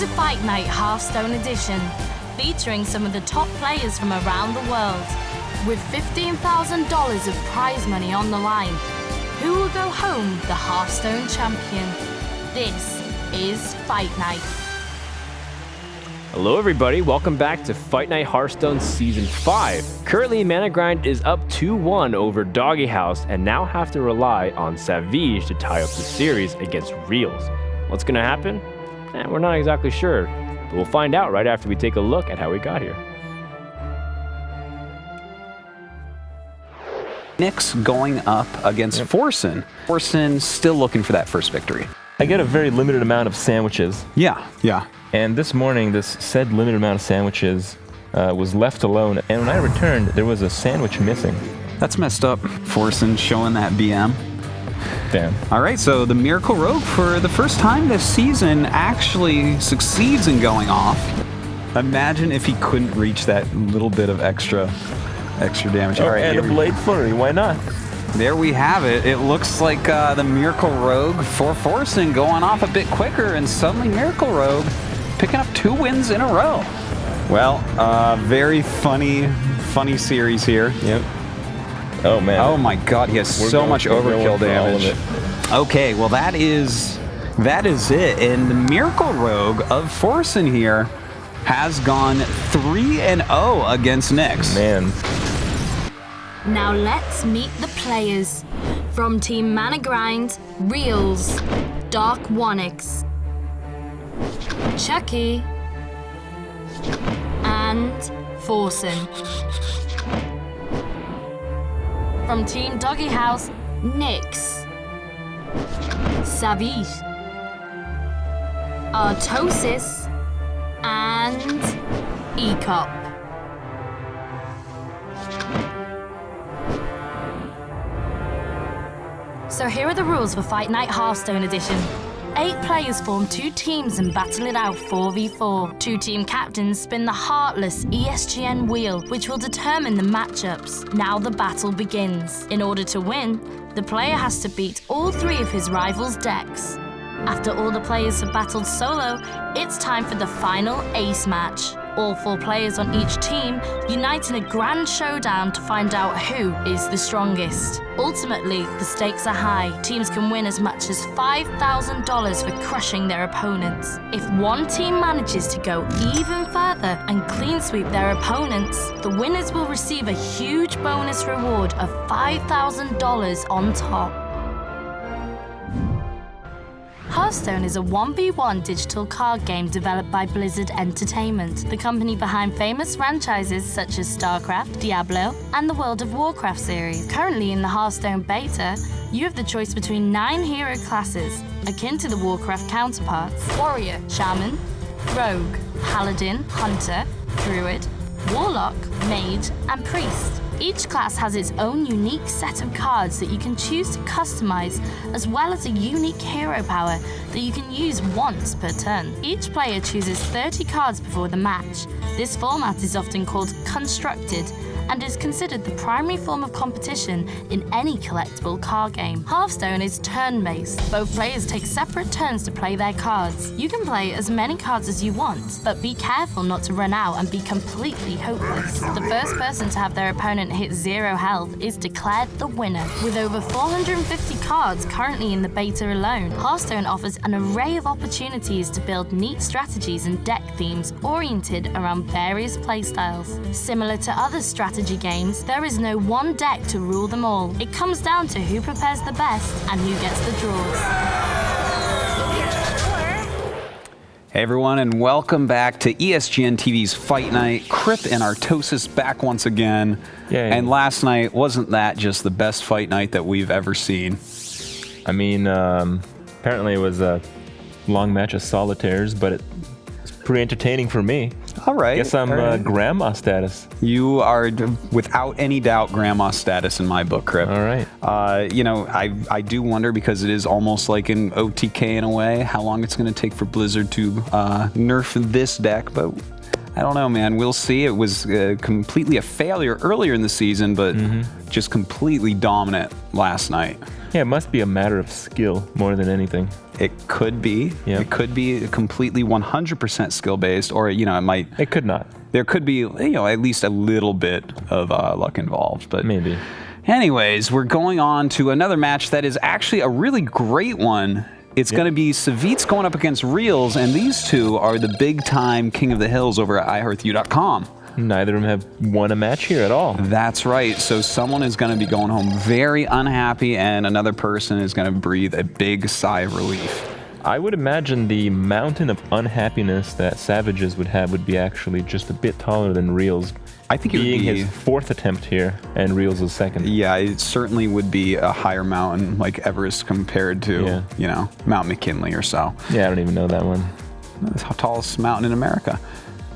to Fight Night Hearthstone Edition, featuring some of the top players from around the world. With $15,000 of prize money on the line, who will go home the Hearthstone champion? This is Fight Night. Hello everybody, welcome back to Fight Night Hearthstone Season 5. Currently, Managrind is up 2-1 over DogeHouse and now have to rely on Savjz to tie up the series against Realz. What's going to happen? We're not exactly sure, but we'll find out right after we take a look at how we got here. Nyx going up against Forsen. Forsen still looking for that first victory. I get a very limited amount of sandwiches. Yeah. And this morning, this said limited amount of sandwiches was left alone. And when I returned, there was a sandwich missing. That's messed up. Forsen showing that BM. Damn. All right, so the Miracle Rogue, for the first time this season, actually succeeds in going off. Imagine if he couldn't reach that little bit of extra damage. Oh, all right, and a Blade Flurry, why not? There we have it. It looks like the Miracle Rogue for Forsen going off a bit quicker, and suddenly Miracle Rogue picking up 2 wins in a row. Well, very funny series here. Yep. Oh, man. Oh, my God. He has so much overkill damage. Okay, well, that is it. And the Miracle Rogue of Forsen here has gone 3-0 against Nyx. Man. Now let's meet the players. From Team Managrind, Realz, Dark Onyx, Chucky, and Forsen. From Team DogeHouse, Nyx, Savjz, Artosis, and Ecop. So here are the rules for Fight Night Hearthstone Edition. 8 players form 2 teams and battle it out 4v4. 2 team captains spin the heartless ESGN wheel, which will determine the matchups. Now the battle begins. In order to win, the player has to beat all 3 of his rivals' decks. After all the players have battled solo, it's time for the final ace match. All 4 players on each team unite in a grand showdown to find out who is the strongest. Ultimately, the stakes are high. Teams can win as much as $5,000 for crushing their opponents. If one team manages to go even further and clean sweep their opponents, the winners will receive a huge bonus reward of $5,000 on top. Hearthstone is a 1v1 digital card game developed by Blizzard Entertainment, the company behind famous franchises such as StarCraft, Diablo, and the World of Warcraft series. Currently in the Hearthstone beta, you have the choice between 9 hero classes, akin to the Warcraft counterparts: Warrior, Shaman, Rogue, Paladin, Hunter, Druid, Warlock, Mage, and Priest. Each class has its own unique set of cards that you can choose to customize, as well as a unique hero power that you can use once per turn. Each player chooses 30 cards before the match. This format is often called constructed and is considered the primary form of competition in any collectible card game. Hearthstone is turn-based. Both players take separate turns to play their cards. You can play as many cards as you want, but be careful not to run out and be completely hopeless. The first person to have their opponent hit 0 health is declared the winner. With over 450 cards currently in the beta alone, Hearthstone offers an array of opportunities to build neat strategies and deck themes oriented around various playstyles. Similar to other strategy games, there is no one deck to rule them all. It comes down to who prepares the best and who gets the draws. Hey everyone, and welcome back to ESGN TV's Fight Night. Crip and Artosis back once again. Yay. And last night, wasn't that just the best fight night that we've ever seen? I mean, apparently it was a long match of solitaires, but it's pretty entertaining for me. All right. Guess I'm grandma status. You are, without any doubt, grandma status in my book, Crip. All right. I do wonder, because it is almost like an OTK in a way, how long it's going to take for Blizzard to nerf this deck, but I don't know, man. We'll see. It was completely a failure earlier in the season, but just completely dominant last night. Yeah, it must be a matter of skill more than anything. It could be. Yeah. It could be completely 100% skill-based, or, it might... It could not. There could be, at least a little bit of luck involved, but... Maybe. Anyways, we're going on to another match that is actually a really great one. It's going to be Savjz going up against Realz, and these two are the big-time King of the Hills over at iHearthU.com. Neither of them have won a match here at all. That's right. So someone is going to be going home very unhappy, and another person is going to breathe a big sigh of relief. I would imagine the mountain of unhappiness that Savjz would have would be actually just a bit taller than Realz. I think it would being be his fourth attempt here, and Realz' second. Yeah, it certainly would be a higher mountain, like Everest compared to, Mount McKinley or so. Yeah, I don't even know that one. It's the tallest mountain in America.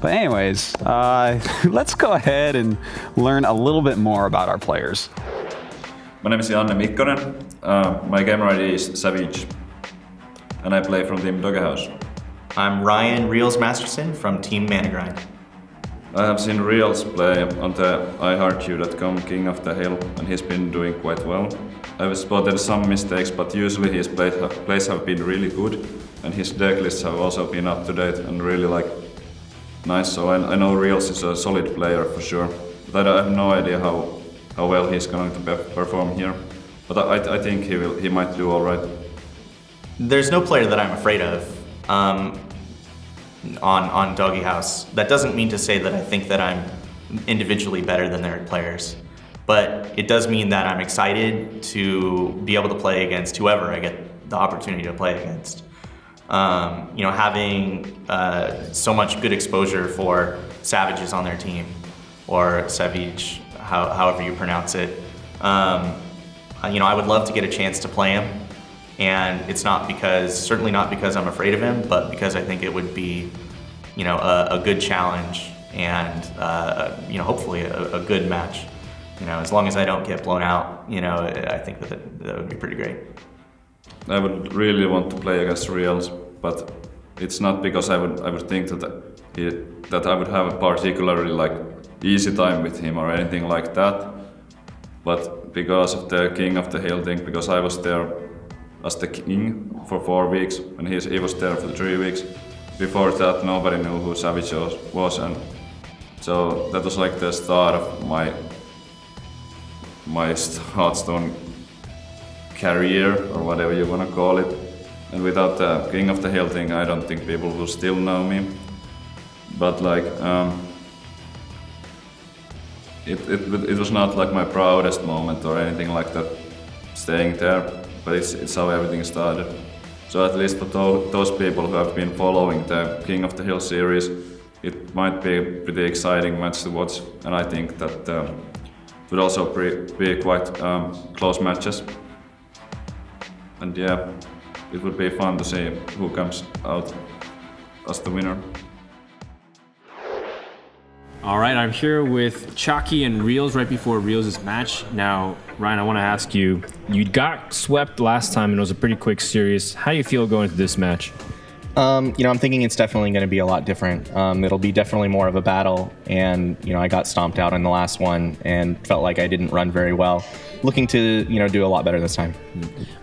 But anyways, let's go ahead and learn a little bit more about our players. My name is Janne Mikkonen. My gamer ID is Savjz, and I play from Team DogeHouse. I'm Ryan Realz Masterson from Team Managrind. I have seen Realz play on the iHearthU.com King of the Hill, and he's been doing quite well. I've spotted some mistakes, but usually his plays have been really good, and his deck lists have also been up to date and really nice. So I know Realz is a solid player for sure, but I have no idea how well he's going to perform here. But I think he might do all right. There's no player that I'm afraid of on DogeHouse. That doesn't mean to say that I think that I'm individually better than their players, but it does mean that I'm excited to be able to play against whoever I get the opportunity to play against. Having so much good exposure for Savjz on their team, or Savjz, however you pronounce it. I would love to get a chance to play him, and it's certainly not because I'm afraid of him, but because I think it would be, a good challenge and, hopefully a good match. As long as I don't get blown out, I think that would be pretty great. I would really want to play against Realz, but it's not because I would think that I would have a particularly easy time with him or anything like that, but because of the King of the Hill thing, because I was there as the king for 4 weeks and he was there for 3 weeks. Before that, nobody knew who Savjz was, and so that was the start of my Hearthstone career, or whatever you want to call it. And without the King of the Hill thing, I don't think people will still know me. But it was not my proudest moment or anything like that, staying there. But it's how everything started. So at least for those people who have been following the King of the Hill series, it might be a pretty exciting match to watch. And I think that it would also be quite close matches. And yeah, it would be fun to see who comes out as the winner. All right, I'm here with Chalky and Realz right before Realz' match. Now, Ryan, I want to ask you, you got swept last time and it was a pretty quick series. How do you feel going into this match? I'm thinking it's definitely going to be a lot different. It'll be definitely more of a battle, and I got stomped out in the last one and felt like I didn't run very well. Looking to do a lot better this time.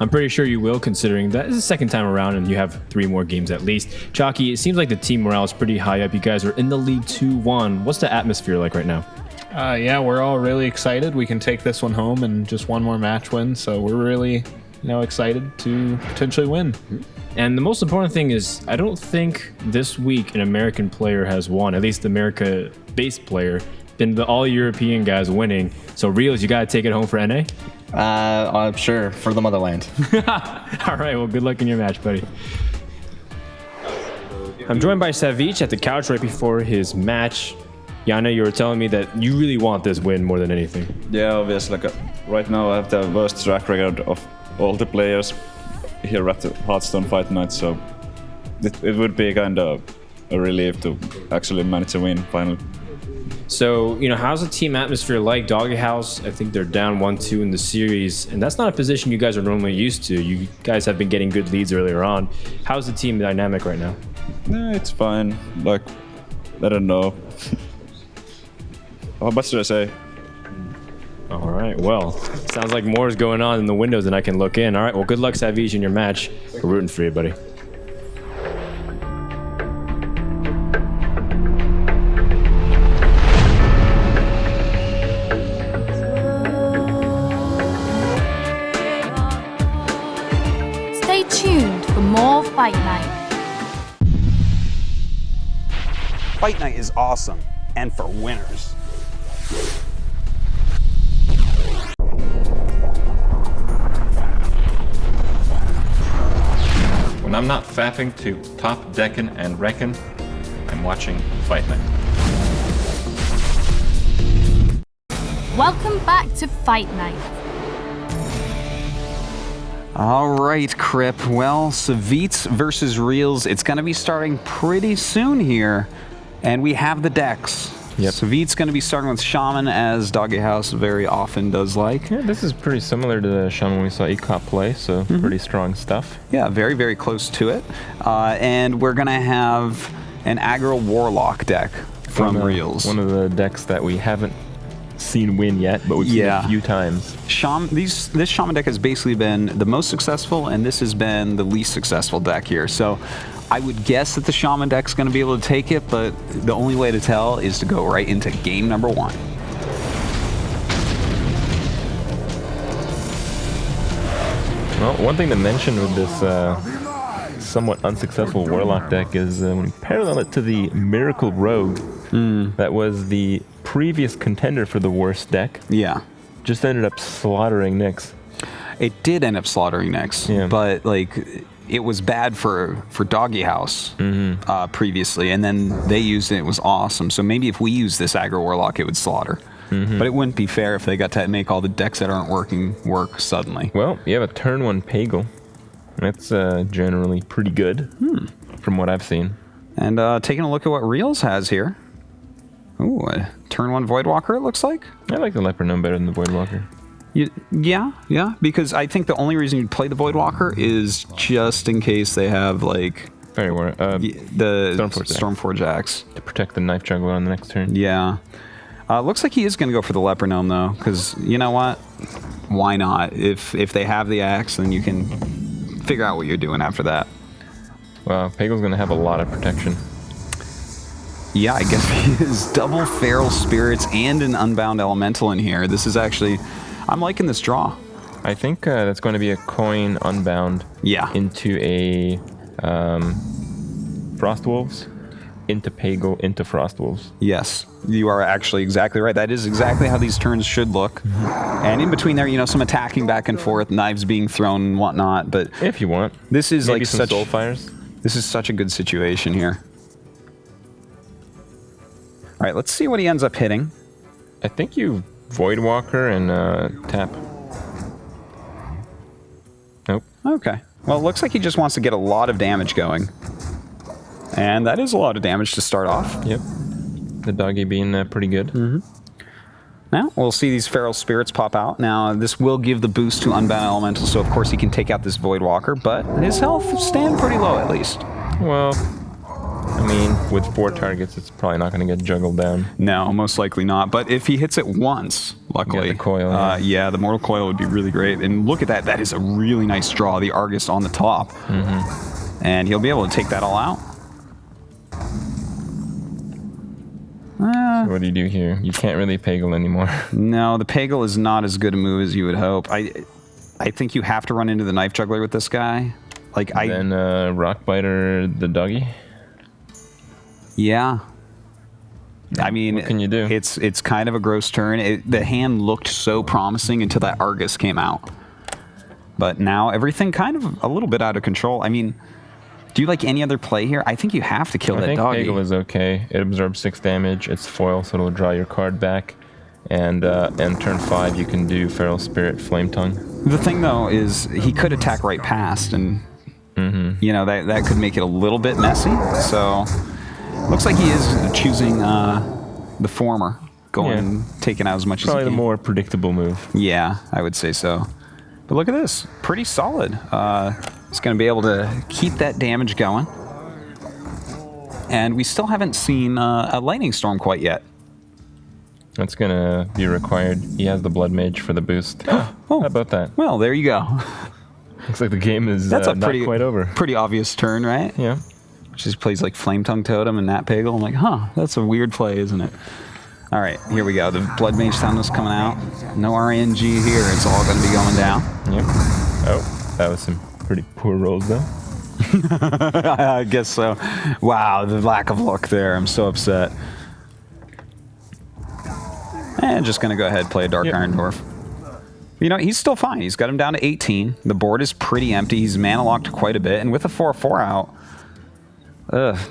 I'm pretty sure you will, considering that is the second time around and you have 3 more games at least. Chalky, it seems like the team morale is pretty high up. You guys are in the league 2-1. What's the atmosphere like right now? Yeah, we're all really excited. We can take this one home and just one more match win, so we're really excited to potentially win. And the most important thing is, I don't think this week an American player has won, at least the America-based player. Been the all-European guys winning. So Realz, you gotta take it home for NA? Sure, for the motherland. All right, well, good luck in your match, buddy. I'm joined by Savjz at the couch right before his match. Janne, you were telling me that you really want this win more than anything. Yeah, obviously. Right now I have the worst track record of all the players here at the Hearthstone Fight Night, so it would be kind of a relief to actually manage a win finally. So, how's the team atmosphere like? DogeHouse, I think they're down 1-2 in the series, and that's not a position you guys are normally used to. You guys have been getting good leads earlier on. How's the team dynamic right now? Yeah, it's fine. I don't know. What should I say? All right, well, sounds like more is going on in the windows than I can look in. All right, well, good luck, Savjz, in your match. We're rooting for you, buddy. Stay tuned for more Fight Night. Fight Night is awesome, and for winners. When I'm not faffing to top deckin and reckon, I'm watching Fight Night. Welcome back to Fight Night. All right, Crip. Well, Savjz versus Realz. It's going to be starting pretty soon here, and we have the decks. Yep. Savjz going to be starting with Shaman, as DogeHouse very often does like. Yeah, this is pretty similar to the Shaman we saw ECOP play, so pretty strong stuff. Yeah, very, very close to it. And we're going to have an aggro Warlock deck from Realz. One of the decks that we haven't seen win yet, but we've seen a few times. This Shaman deck has basically been the most successful, and this has been the least successful deck here. So I would guess that the Shaman deck's going to be able to take it, but the only way to tell is to go right into game number 1. Well, one thing to mention with this somewhat unsuccessful Warlock deck is when you parallel it to the Miracle Rogue, that was the previous contender for the worst deck. Yeah. Just ended up slaughtering Nyx. It did end up slaughtering Nyx, but like it was bad for DogeHouse previously, and then they used it. It was awesome. So maybe if we use this aggro Warlock, it would slaughter. But it wouldn't be fair if they got to make all the decks that aren't working work suddenly. Well, you have a turn 1 Pagel. That's generally pretty good from what I've seen. And taking a look at what Realz has here. Ooh, a turn 1 Voidwalker, it looks like. I like the Leper Gnome better than the Voidwalker. Yeah, because I think the only reason you'd play the Voidwalker is just in case they have, like, the Stormforge Axe. To protect the Knife Juggler on the next turn. Yeah. Looks like he is going to go for the Leper Gnome, though, because, you know what? Why not? If they have the Axe, then you can figure out what you're doing after that. Well, Pagel's going to have a lot of protection. Yeah, I guess he is double Feral Spirits and an Unbound Elemental in here. This is actually... I'm liking this draw. I think that's going to be a coin Unbound into a Frostwolves, into Pagel, into Frostwolves. Yes, you are actually exactly right. That is exactly how these turns should look. And in between there, you know, some attacking back and forth, knives being thrown and whatnot. But if you want, this is maybe like some Soulfires. This is such a good situation here. All right, let's see what he ends up hitting. I think you Voidwalker and tap. Nope. Okay. Well, it looks like he just wants to get a lot of damage going. And that is a lot of damage to start off. Yep. The doggy being pretty good. Now, we'll see these Feral Spirits pop out. Now, this will give the boost to Unbound Elemental, so of course he can take out this Voidwalker, but his health stand pretty low at least. Well, I mean, with 4 targets, it's probably not going to get juggled down. No, most likely not. But if he hits it once, luckily, the coil, yeah, the Mortal Coil would be really great. And look at that. That is a really nice draw. The Argus on the top. And he'll be able to take that all out. So what do you do here? You can't really Pagel anymore. No, the Pagel is not as good a move as you would hope. I think you have to run into the Knife Juggler with this guy. Then Rockbiter the doggy? Yeah. I mean, what can you do? It's kind of a gross turn. The hand looked so promising until that Argus came out. But now everything kind of a little bit out of control. I mean, do you like any other play here? I think you have to kill that doggy. I think Pagel is okay. It absorbs 6 damage. It's foil, so it'll draw your card back. And turn 5, you can do Feral Spirit, Flame Tongue. The thing, though, is he could attack right past, and you know that could make it a little bit messy. So looks like he is choosing the former, taking out as much as he can. Probably the more predictable move. Yeah, I would say so. But look at this, pretty solid. He's going to be able to keep that damage going. And we still haven't seen a Lightning Storm quite yet. That's gonna be required. He has the Blood Mage for the boost. How about that? Well, there you go. Looks like the game is That's a not quite over. Pretty obvious turn, right? Yeah. Just plays like Flame Tongue Totem and Nat Pagel. I'm like, that's a weird play, isn't it? All right, here we go. The Blood Mage Soundness coming out. No RNG here. It's all going to be going down. Yep. Oh, that was some pretty poor rolls, though. I guess so. Wow, the lack of luck there. I'm so upset. And just going to go ahead and play a Dark Iron Dwarf. You know, he's still fine. He's got him down to 18. The board is pretty empty. He's mana locked quite a bit. And with a 4/4 out,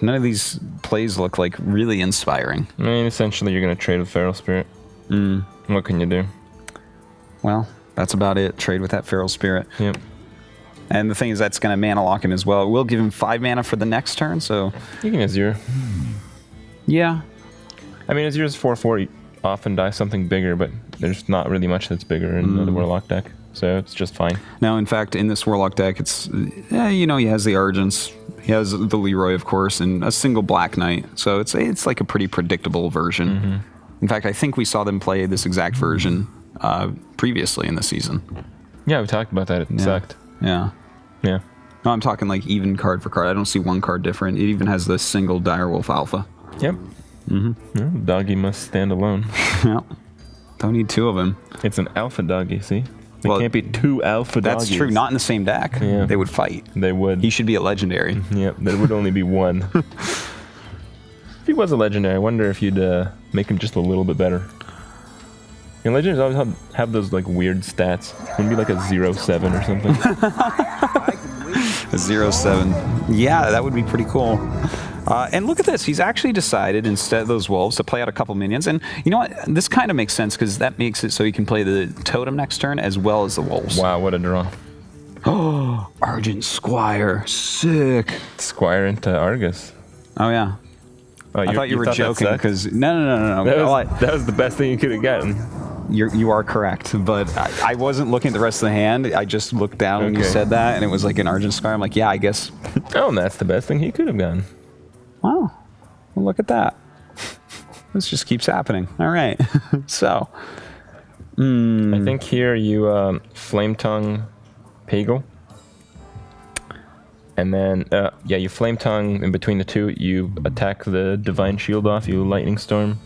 none of these plays look like really inspiring. I mean, essentially, you're going to trade with Feral Spirit. What can you do? Well, that's about it. Trade with that Feral Spirit. Yep. And the thing is, that's going to mana lock him as well. It will give him 5 mana for the next turn, so... You can Azure. Yeah. I mean, Azure's 4/4. You often die something bigger, but there's not really much that's bigger in the Warlock deck, so it's just fine. No, in fact, in this Warlock deck, it's... you know, he has the Argents. He has the Leroy, of course, and a single Black Knight. So it's like a pretty predictable version. In fact, I think we saw them play this exact version previously in the season. Yeah, we talked about that. It sucked. Yeah. Yeah. No, I'm talking like even card for card. I don't see one card different. It even has the single Direwolf Alpha. Yep. Well, doggy must stand alone. Yeah. Don't need 2 of them. It's an alpha doggy, see? There can't be 2 alpha doggies. That's true. Not in the same deck. Yeah. They would fight. They would. He should be a legendary. Yep, there would only be 1. If he was a legendary, I wonder if you'd make him just a little bit better. And legendaries always have those like weird stats. Maybe like a 0/7 or something. A 0/7. Yeah, that would be pretty cool. And look at this. He's actually decided, instead of those wolves, to play out a couple minions. And you know what? This kind of makes sense, because that makes it so he can play the totem next turn as well as the wolves. Wow, what a draw. Oh, Argent Squire. Sick. Squire into Argus. Oh, yeah. Oh, I thought you were joking, because... No. That was the best thing you could have gotten. You are correct, but I wasn't looking at the rest of the hand. I just looked down when you said that, and it was like an Argent Squire. I'm like, yeah, I guess. Oh, and that's the best thing he could have gotten. Wow. Well, look at that. This just keeps happening. All right. So. I think here you Flame Tongue Pagel. And then, you Flame Tongue in between the 2. You attack the Divine Shield off. You Lightning Storm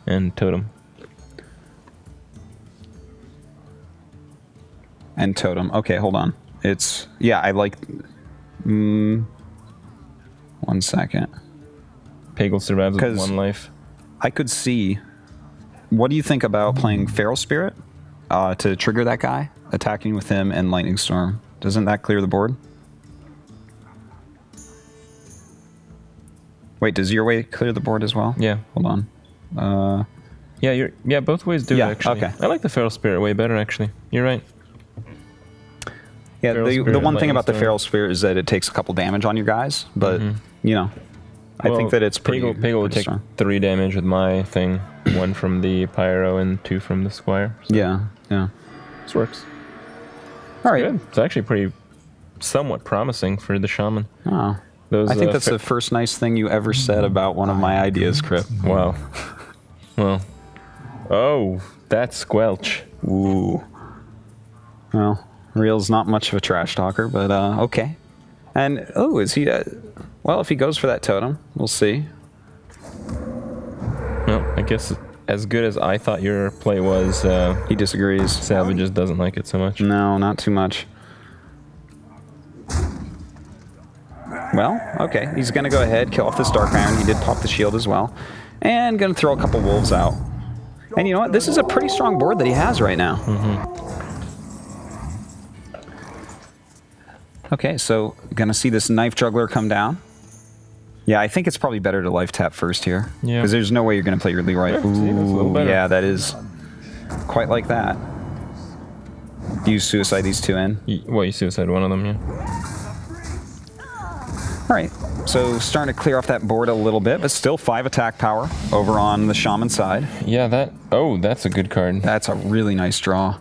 and Totem. And Totem. Okay, hold on. It's... Yeah, I like... 1 second. Pagel survives with 1 life. I could see... What do you think about playing Feral Spirit to trigger that guy? Attacking with him and Lightning Storm. Doesn't that clear the board? Wait, does your way clear the board as well? Yeah. Hold on. Yeah, both ways do it, actually. Okay. I like the Feral Spirit way better, actually. You're right. Yeah, the one thing about the Feral Spirit is that it takes a couple damage on your guys, but, you know, I think that it's pretty Pagel would take strong. 3 damage with my thing. 1 from the Pyro and 2 from the Squire. So Yeah. This works. All right. Good. It's actually pretty somewhat promising for the Shaman. Oh. I think that's the first nice thing you ever said about one of my ideas, Crip. Wow. Well. Oh, that's Squelch. Ooh. Well, Realz not much of a trash talker, but okay. And, is he... well, if he goes for that totem, we'll see. Well, I guess as good as I thought your play was... he disagrees. Savjz just doesn't like it so much. No, not too much. Well, okay. He's going to go ahead, kill off this Dark Iron. He did pop the shield as well. And going to throw a couple wolves out. And you know what? This is a pretty strong board that he has right now. Okay, so going to see this Knife Juggler come down. Yeah, I think it's probably better to life tap first here. Yeah. Because there's no way you're going to play your Leroy. Yeah, see, that's a little better. Yeah, that is quite like that. Do you suicide these 2 in? You suicide one of them, yeah. All right, so starting to clear off that board a little bit, but still 5 attack power over on the Shaman side. Yeah, that's a good card. That's a really nice draw.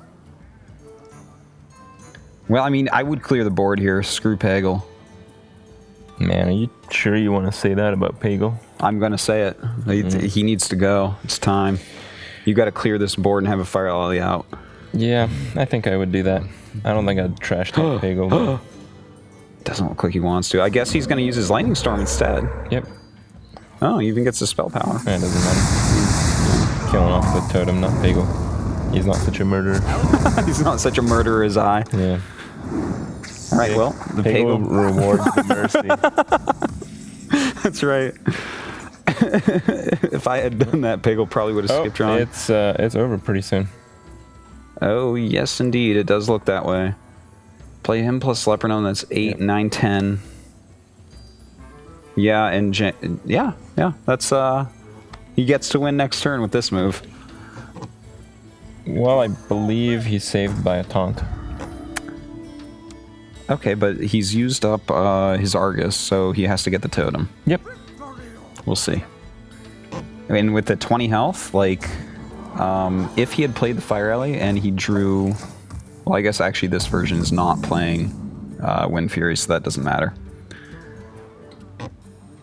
Well, I mean, I would clear the board here. Screw Pagel. Man, are you sure you want to say that about Pagel? I'm going to say it. He needs to go. It's time. You got to clear this board and have a Fire Lily out. Yeah, I think I would do that. I don't think I'd trash talk Peggle. Doesn't look like he wants to. I guess he's going to use his Lightning Storm instead. Yep. Oh, he even gets the spell power. Yeah, it doesn't matter. He's killing off the totem, not Peggle. He's not such a murderer. He's not such a murderer as I. Yeah. All right, well, the Peggle rewards the mercy. That's right. If I had done that, Peggle probably would have skipped John. It's over pretty soon. Oh, yes, indeed. It does look that way. Play him plus Leprechaun. That's 8, 9, 10. Yeah, and yeah. That's he gets to win next turn with this move. Well, I believe he's saved by a taunt. Okay, but he's used up his Argus, so he has to get the totem. Yep. We'll see. I mean, with the 20 health, like, if he had played the Fire Alley and he drew... Well, I guess actually this version is not playing Wind Fury, so that doesn't matter.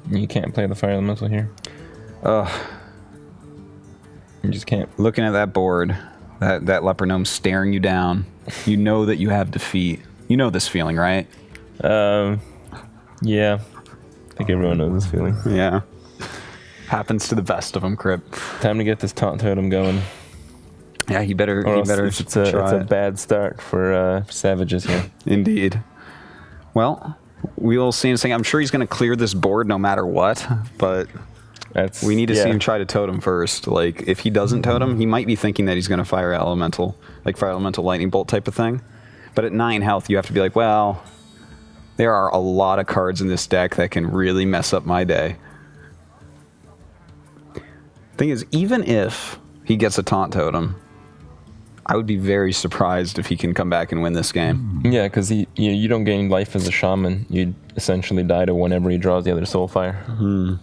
You can't play the Fire Elemental here. You just can't. Looking at that board, that Leper Gnome staring you down, you know that you have defeat. You know this feeling, right? Yeah. I think everyone knows this feeling. Yeah. Happens to the best of them, Crip. Time to get this taunt totem going. Yeah, he better It's a bad start for Savjz here. Indeed. Well, we will see in a second. I'm sure he's going to clear this board no matter what, but we need to see him try to totem first. Like, if he doesn't totem, he might be thinking that he's going to fire elemental, like fire elemental lightning bolt type of thing. But at 9 health, you have to be like, well, there are a lot of cards in this deck that can really mess up my day. Thing is, even if he gets a taunt totem, I would be very surprised if he can come back and win this game. Yeah, because you don't gain life as a shaman. You essentially die to whenever he draws the other Soulfire.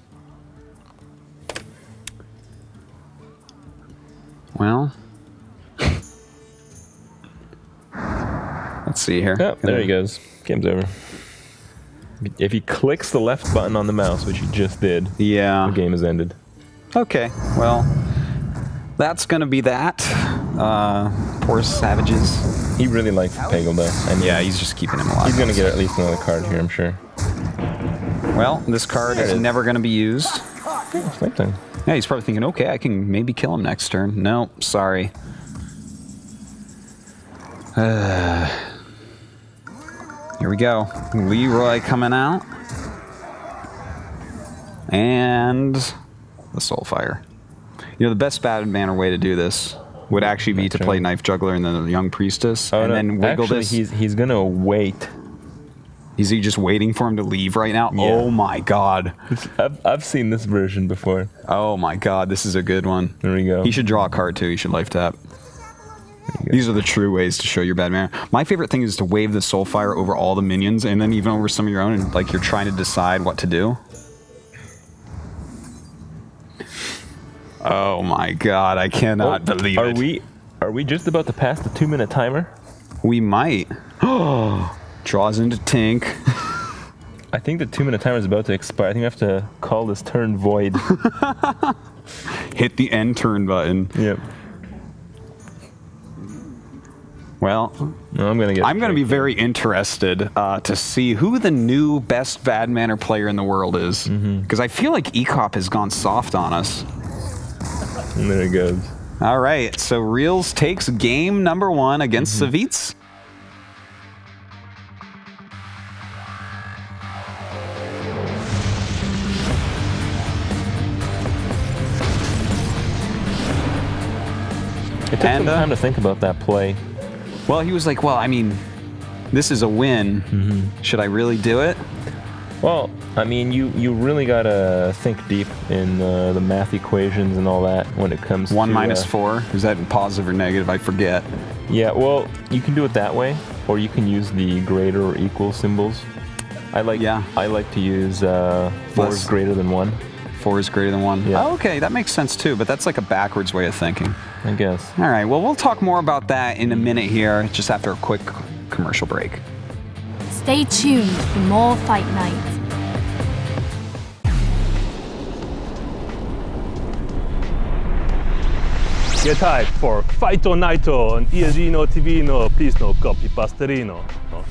Well, let's see here. Yep, there he goes. Game's over. If he clicks the left button on the mouse, which he just did, the game is ended. Okay, well, that's going to be that. Poor Savjz. He really likes Peggle, though. And yeah, he's just keeping him alive. He's going to get at least another card here, I'm sure. Well, this card is never going to be used. Same thing. Yeah, he's probably thinking, okay, I can maybe kill him next turn. No, sorry. Here we go. Leroy coming out. And the Soulfire. You know, the best bad manner way to do this would actually be to play Knife Juggler and then the Young Priestess, and then wiggle this. He's gonna wait. Is he just waiting for him to leave right now? Yeah. Oh my god. I've seen this version before. Oh my god, this is a good one. There we go. He should draw a card too. He should life tap. These are the true ways to show your bad manner. My favorite thing is to wave the Soulfire over all the minions and then even over some of your own, and like you're trying to decide what to do. Oh my god, I cannot believe it. Are we just about to pass the 2-minute timer? We might. Oh, draws into Tink. I think the 2-minute timer is about to expire. I think we have to call this turn void. Hit the end turn button. Yep. Well, no, I'm gonna be very interested to see who the new best bad manner player in the world is, because I feel like ECOP has gone soft on us. And there it goes. All right, so Realz takes game number 1 against Savjz. It took some time to think about that play. Well, he was like, well, I mean, this is a win. Should I really do it? Well, I mean, you really gotta think deep in the math equations and all that when it comes 1 to... 1 - 4? Is that positive or negative? I forget. Yeah, well, you can do it that way, or you can use the greater or equal symbols. I like to use 4 is greater than 1. 4 is greater than 1? Yeah. Oh, okay, that makes sense too, but that's like a backwards way of thinking. I guess. All right, well, we'll talk more about that in a minute here, just after a quick commercial break. Stay tuned for more Fight Night. Get hyped for Fight or Nighto on ESGN TV, no, please no copy pasterino. No.